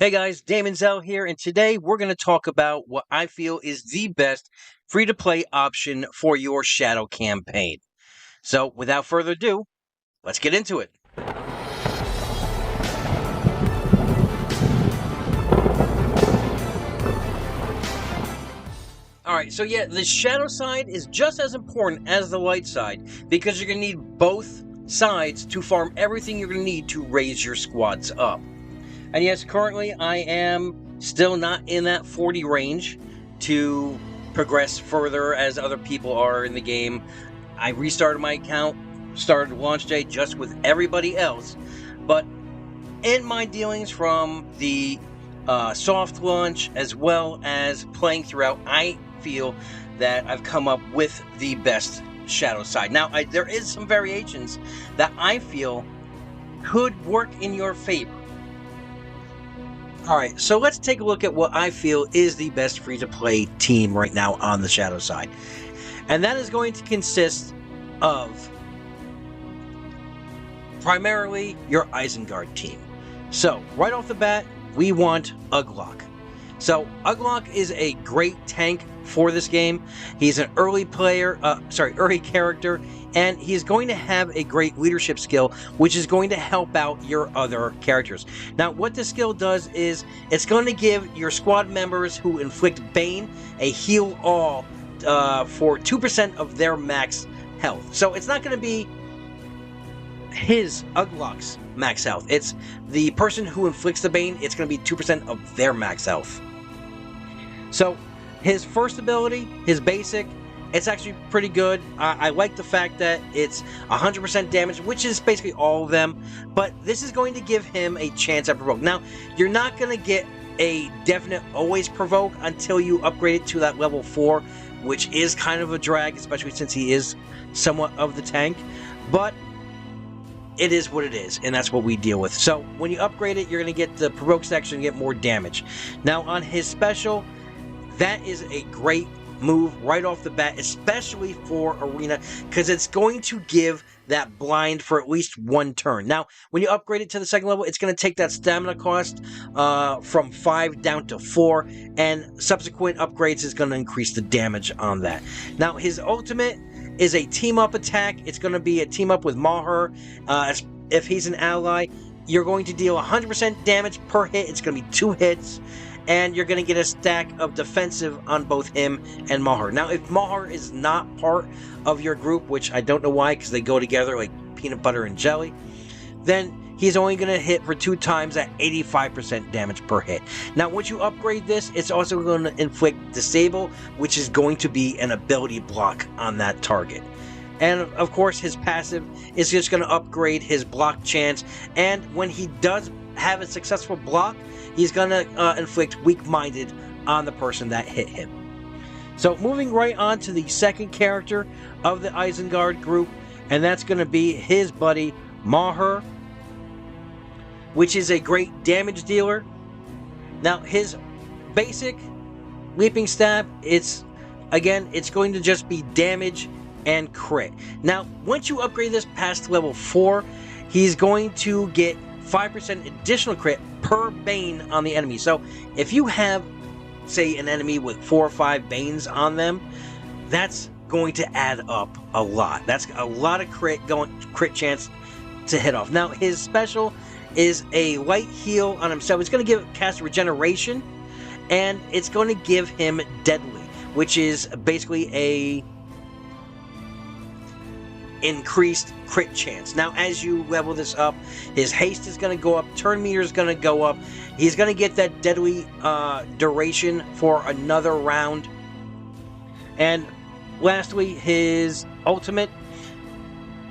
Hey guys, Daemonxel here, and today we're going to talk about what I feel is the best free-to-play option for your Shadow campaign. So, without further ado, let's get into it. Alright, so yeah, the Shadow side is just as important as the light side, because you're going to need both sides to farm everything you're going to need to raise your squads up. And yes, currently I am still not in that 40 range to progress further as other people are in the game. I restarted my account, started launch day just with everybody else. But in my dealings from the soft launch as well as playing throughout, I feel that I've come up with the best Shadow side. Now, there is some variations that I feel could work in your favor. Alright, so let's take a look at what I feel is the best free-to-play team right now on the Shadow side. And that is going to consist of primarily your Isengard team. So, right off the bat, we want Uglok. So, Uglok is a great tank for this game. He's an early character, and he's going to have a great leadership skill, which is going to help out your other characters. Now, what this skill does is, it's going to give your squad members who inflict Bane a heal all for 2% of their max health. So, it's not going to be his Uglok's max health. It's the person who inflicts the Bane, it's going to be 2% of their max health. So, his first ability, his basic, it's actually pretty good. I like the fact that it's 100% damage, which is basically all of them, but this is going to give him a chance at provoke. Now, you're not going to get a definite always provoke until you upgrade it to that level 4, which is kind of a drag, especially since he is somewhat of the tank, but it is what it is, and that's what we deal with. So, when you upgrade it, you're going to get the provoke section and get more damage. Now, on his special, that is a great move right off the bat, especially for Arena, because it's going to give that blind for at least one turn. Now, when you upgrade it to the second level, it's going to take that stamina cost from 5 down to 4, and subsequent upgrades is going to increase the damage on that. Now, his ultimate is a team-up attack. It's going to be a team-up with Mahur. If he's an ally, you're going to deal 100% damage per hit. It's going to be 2 hits. And you're going to get a stack of defensive on both him and Mahur. Now, if Mahur is not part of your group, which I don't know why, because they go together like peanut butter and jelly, then he's only going to hit for 2 times at 85% damage per hit. Now, once you upgrade this, it's also going to inflict Disable, which is going to be an ability block on that target. And, of course, his passive is just going to upgrade his block chance. And when he does have a successful block, he's going to inflict weak-minded on the person that hit him. So, moving right on to the second character of the Isengard group, and that's going to be his buddy, Mahur, which is a great damage dealer. Now, his basic leaping stab, it's going to just be damage and crit. Now, once you upgrade this past level 4, he's going to get 5% additional crit per Bane on the enemy. So, if you have, say, an enemy with 4 or 5 Banes on them, that's going to add up a lot. That's a lot of crit chance to hit off. Now, his special is a light heal on himself. It's going to cast regeneration, and it's going to give him deadly, which is basically a increased crit chance. Now, as you level this up, his haste is going to go up, turn meter is going to go up, he's going to get that deadly duration for another round, and lastly, his ultimate,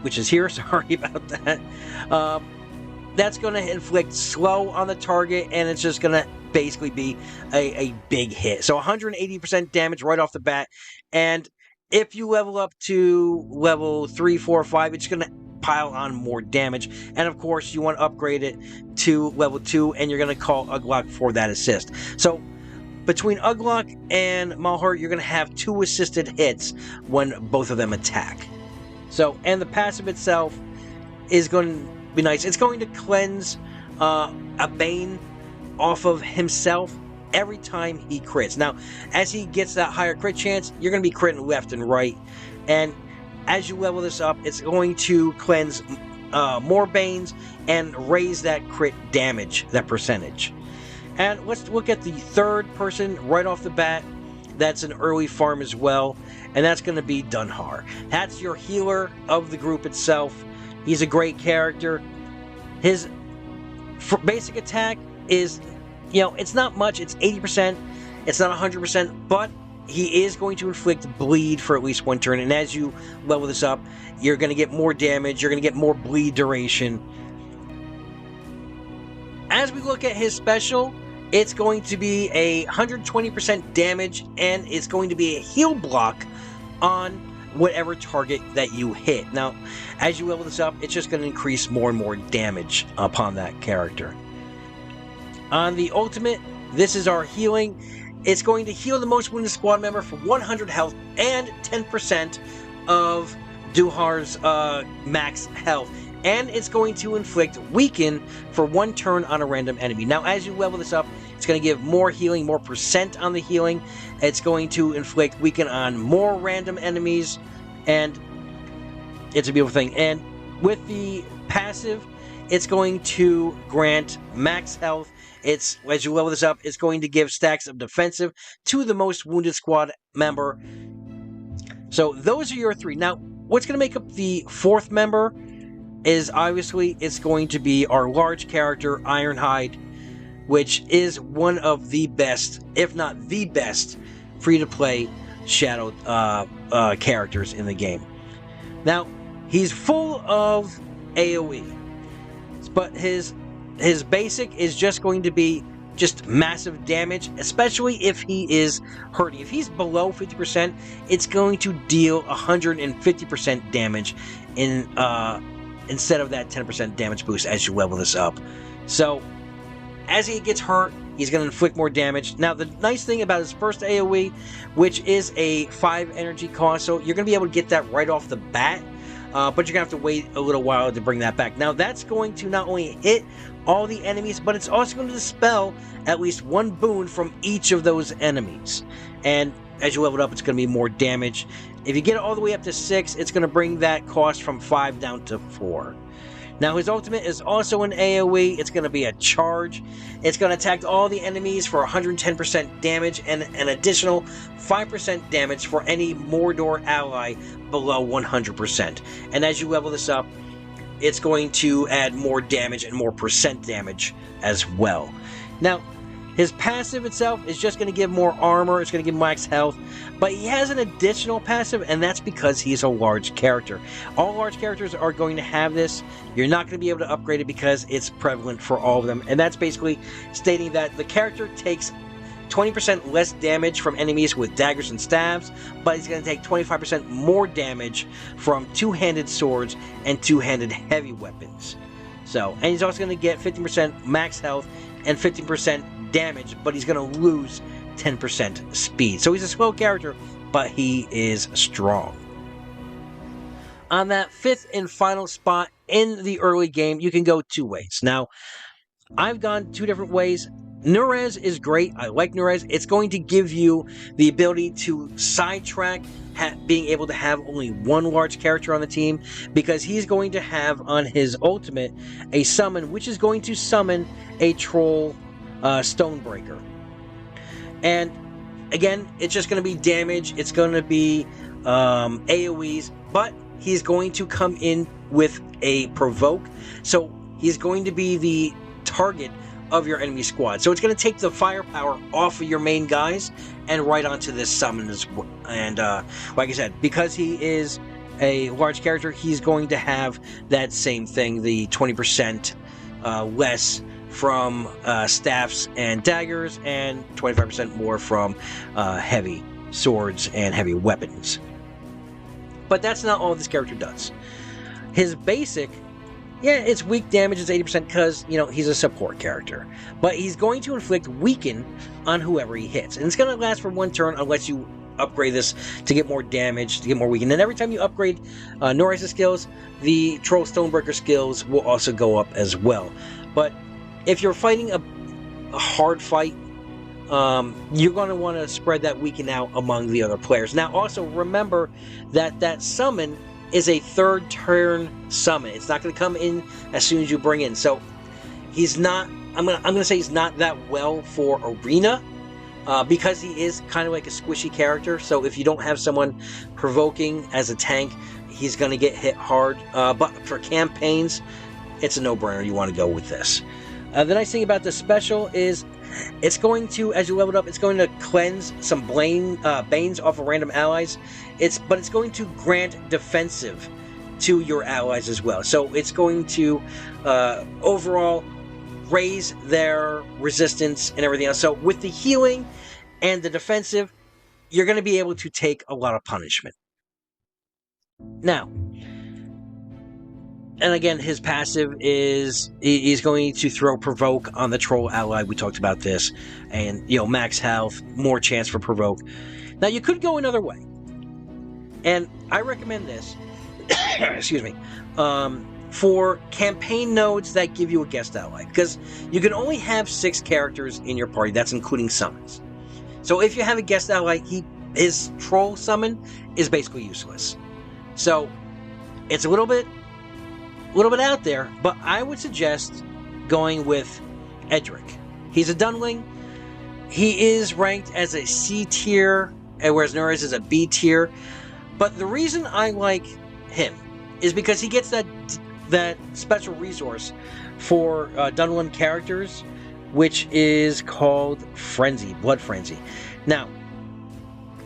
which is here, sorry about that, that's going to inflict slow on the target, and it's just going to basically be a big hit. So 180% damage right off the bat, and if you level up to level 3, 4, 5, it's going to pile on more damage. And of course, you want to upgrade it to level 2, and you're going to call Uglok for that assist. So, between Uglok and Mahur, you're going to have 2 assisted hits when both of them attack. So, and the passive itself is going to be nice. It's going to cleanse a Bane off of himself every time he crits. Now, as he gets that higher crit chance, you're going to be critting left and right. And as you level this up, it's going to cleanse more Banes and raise that crit damage, that percentage. And let's look at the third person right off the bat. That's an early farm as well, and that's going to be Dunhar. That's your healer of the group itself. He's a great character. His basic attack is, you know, it's not much. It's 80%. It's not 100%, but he is going to inflict bleed for at least one turn. And as you level this up, you're going to get more damage. You're going to get more bleed duration. As we look at his special, it's going to be a 120% damage, and it's going to be a heal block on whatever target that you hit. Now, as you level this up, it's just going to increase more and more damage upon that character. On the ultimate, this is our healing. It's going to heal the most wounded squad member for 100 health and 10% of Dunhar's max health. And it's going to inflict weaken for one turn on a random enemy. Now, as you level this up, it's going to give more healing, more percent on the healing. It's going to inflict weaken on more random enemies, and it's a beautiful thing. And with the passive, it's going to grant max health. It's, as you level this up, it's going to give stacks of defensive to the most wounded squad member. So those are your three. Now, what's going to make up the fourth member is obviously it's going to be our large character, Ironhide, which is one of the best, if not the best, free-to-play shadow characters in the game. Now, he's full of AoE, but his basic is just going to be just massive damage, especially if he is hurting. If he's below 50%, it's going to deal 150% damage in instead of that 10% damage boost as you level this up. So, as he gets hurt, he's going to inflict more damage. Now, the nice thing about his first AoE, which is a 5 energy cost, so you're going to be able to get that right off the bat, but you're going to have to wait a little while to bring that back. Now, that's going to not only hit all the enemies, but it's also going to dispel at least one boon from each of those enemies. And as you level it up, it's going to be more damage. If you get it all the way up to 6, it's going to bring that cost from 5 down to 4. Now, his ultimate is also an AoE. It's going to be a charge. It's going to attack all the enemies for 110% damage and an additional 5% damage for any Mordor ally below 100%. And as you level this up, it's going to add more damage and more percent damage as well. Now, his passive itself is just going to give more armor. It's going to give max health. But he has an additional passive, and that's because he's a large character. All large characters are going to have this. You're not going to be able to upgrade it because it's prevalent for all of them. And that's basically stating that the character takes 20% less damage from enemies with daggers and staves, but he's going to take 25% more damage from two-handed swords and two-handed heavy weapons. So, and he's also going to get 15% max health and 15% damage, but he's going to lose 10% speed. So he's a slow character, but he is strong. On that fifth and final spot in the early game, you can go two ways. Now, I've gone two different ways. Nurez is great. I like Nurez. It's going to give you the ability to sidetrack being able to have only one large character on the team, because he's going to have on his ultimate a summon, which is going to summon a troll Stonebreaker. And again, it's just going to be damage. It's going to be AoEs, but he's going to come in with a provoke. So he's going to be the target of your enemy squad. So it's going to take the firepower off of your main guys and right onto this summon as well. And like I said, because he is a large character, he's going to have that same thing, the 20% less from staffs and daggers, and 25% more from heavy swords and heavy weapons. But that's not all this character does. His basic, yeah, it's weak damage is 80% because, you know, he's a support character. But he's going to inflict weaken on whoever he hits. And it's going to last for one turn unless you upgrade this to get more damage, to get more weaken. And every time you upgrade Norez's skills, the Troll Stonebreaker skills will also go up as well. But if you're fighting a hard fight, you're going to want to spread that weaken out among the other players. Now, also remember that summon is a third turn summon. It's not going to come in as soon as you bring in. So he's not. I'm gonna say he's not that well for arena. Because he is kind of like a squishy character, so if you don't have someone provoking as a tank, he's going to get hit hard. But for campaigns, it's a no-brainer. You want to go with this. The nice thing about the special is it's going to, as you level it up, it's going to cleanse some Banes off of random allies. But it's going to grant defensive to your allies as well. So it's going to overall raise their resistance and everything else. So with the healing and the defensive, you're going to be able to take a lot of punishment. Now, and again, his passive is he's going to throw provoke on the troll ally. We talked about this, and max health, more chance for provoke. Now you could go another way, and I recommend this. Excuse me. For campaign nodes that give you a guest ally, because you can only have 6 characters in your party. That's including summons. So if you have a guest ally, his troll summon is basically useless. So it's a little bit out there, but I would suggest going with Edric. He's a Dunling. He is ranked as a C tier, whereas Nurez is a B tier. But the reason I like him is because he gets that special resource for Dunlin characters, which is called Frenzy, Blood Frenzy. Now,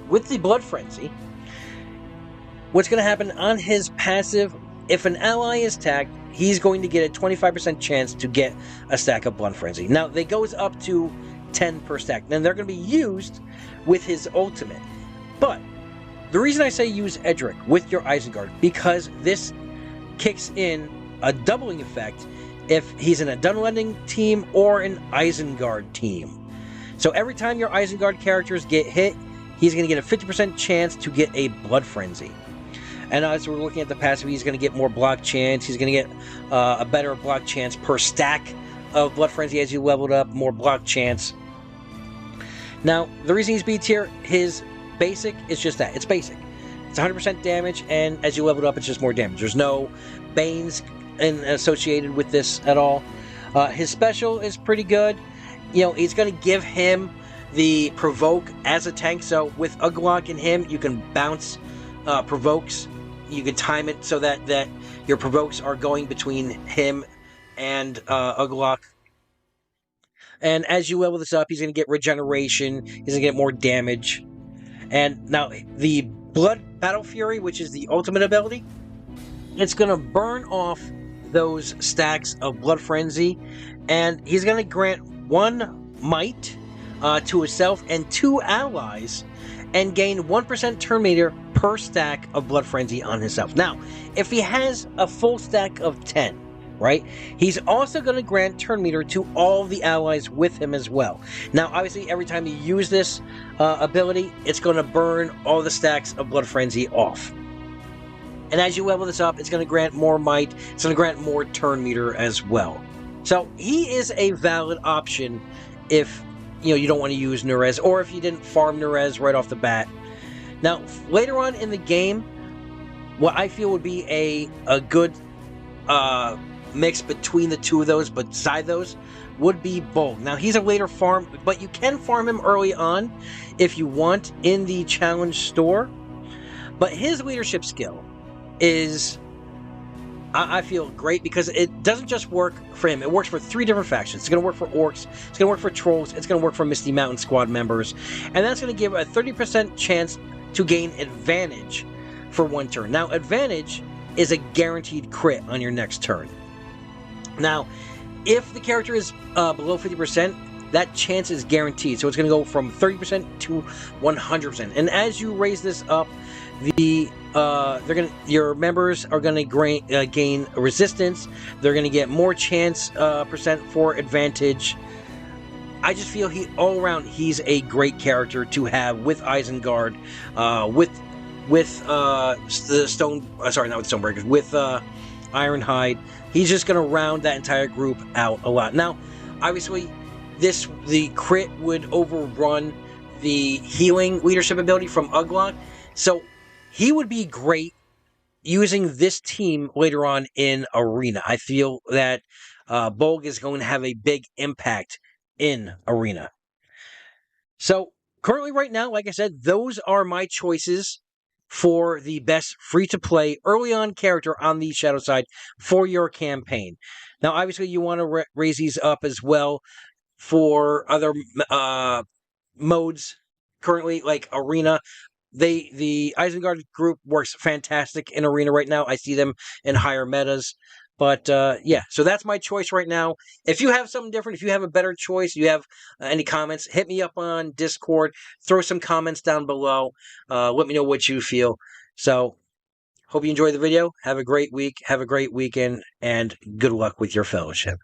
with the Blood Frenzy, what's going to happen on his passive, if an ally is tagged, he's going to get a 25% chance to get a stack of Blood Frenzy. Now, they goes up to 10 per stack. Then they're going to be used with his ultimate. But the reason I say use Edric with your Isengard, because this kicks in a doubling effect if he's in a Dunlending team or an Isengard team. So every time your Isengard characters get hit, he's going to get a 50% chance to get a Blood Frenzy. And as we're looking at the passive, he's going to get more block chance. He's going to get a better block chance per stack of Blood Frenzy as you leveled up, more block chance. Now, the reason he's B tier, his basic is just that. It's basic. It's 100% damage, and as you level it up, it's just more damage. There's no Banes associated with this at all. His special is pretty good. He's going to give him the provoke as a tank. So with Uglok and him, you can bounce provokes. You can time it so that your provokes are going between him and Uglok. And as you level this up, he's going to get regeneration. He's going to get more damage. And now the Blood Battle Fury, which is the ultimate ability, it's going to burn off those stacks of Blood Frenzy, and he's going to grant 1 might to himself and 2 allies, and gain 1% turn meter per stack of Blood Frenzy on himself. Now, if he has a full stack of 10, right, he's also going to grant turn meter to all the allies with him as well. Now, obviously, every time you use this ability, it's going to burn all the stacks of Blood Frenzy off. And as you level this up, it's going to grant more might. It's going to grant more turn meter as well. So he is a valid option if you don't want to use Nurez, or if you didn't farm Nurez right off the bat. Now, later on in the game, what I feel would be a good mix between the two of those, but beside those, would be Bolg. Now, he's a later farm, but you can farm him early on if you want in the challenge store. But his leadership skill is, I feel, great, because it doesn't just work for him. It works for 3 different factions. It's going to work for Orcs, it's going to work for Trolls, it's going to work for Misty Mountain Squad members, and that's going to give a 30% chance to gain advantage for 1 turn. Now, advantage is a guaranteed crit on your next turn. Now, if the character is below 50%, that chance is guaranteed. So it's going to go from 30% to 100%. And as you raise this up, your members are going to gain resistance. They're going to get more chance percent for advantage. I just feel all around he's a great character to have with Isengard, with the Stone. Sorry, not with Stonebreakers. With Ironhide. He's just going to round that entire group out a lot. Now, obviously, the crit would overrun the healing leadership ability from Uglok. So he would be great using this team later on in Arena. I feel that Bolg is going to have a big impact in Arena. So currently right now, like I said, those are my choices for the best free-to-play early on character on the Shadow side for your campaign. Now, obviously, you want to raise these up as well for other modes currently, like Arena. The Isengard group works fantastic in Arena right now. I see them in higher metas. But yeah, so that's my choice right now. If you have something different, if you have a better choice, you have any comments, hit me up on Discord. Throw some comments down below. Let me know what you feel. So, hope you enjoyed the video. Have a great week. Have a great weekend. And good luck with your fellowship.